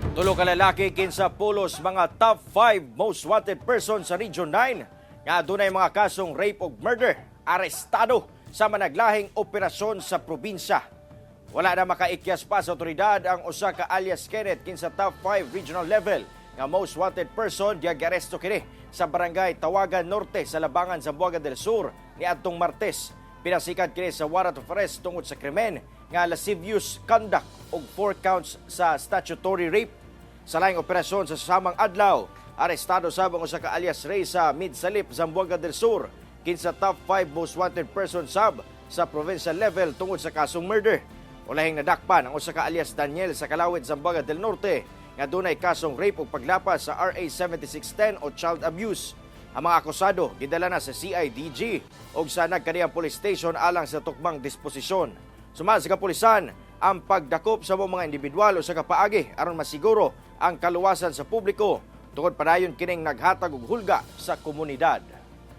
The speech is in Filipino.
Tulo ka lalaki kinsa pulos mga top 5 most wanted person sa Region 9 nga dunay mga kasong rape ug murder arestado sa managlahing operasyon sa probinsya. Wala na makaikyas pa sa otoridad ang usa ka alias Kenneth kinsa top 5 regional level nga most wanted person diag-aresto kini sa barangay Tawagan Norte sa Labangan, Zamboanga del Sur niadtong Martes. Pinasikat kini sa warrant of arrest tungod sa krimen nga lascivious conduct ug 4 counts sa statutory rape. Sa laing operasyon sa samang adlaw, arestado sabang usa ka alias Ray sa Midsalip, Zamboanga del Sur, kinsa top 5 most wanted person sab sa provincial level tungod sa kasong murder. Ulahing nadakpan ang usa ka alias Daniel sa Kalawit, Zamboanga del Norte nga dunay kasong rape ug paglapas sa RA 7610 o child abuse. Ang mga akusado gidala na sa CIDG ug sa nagkaniyang police station alang sa tukmang disposisyon. Sumala sa kapulisan ang pagdakop sa mga individual o sa kapaagi aron masiguro ang kaluwasan sa publiko tungod padayon kining naghatag og hulga sa komunidad.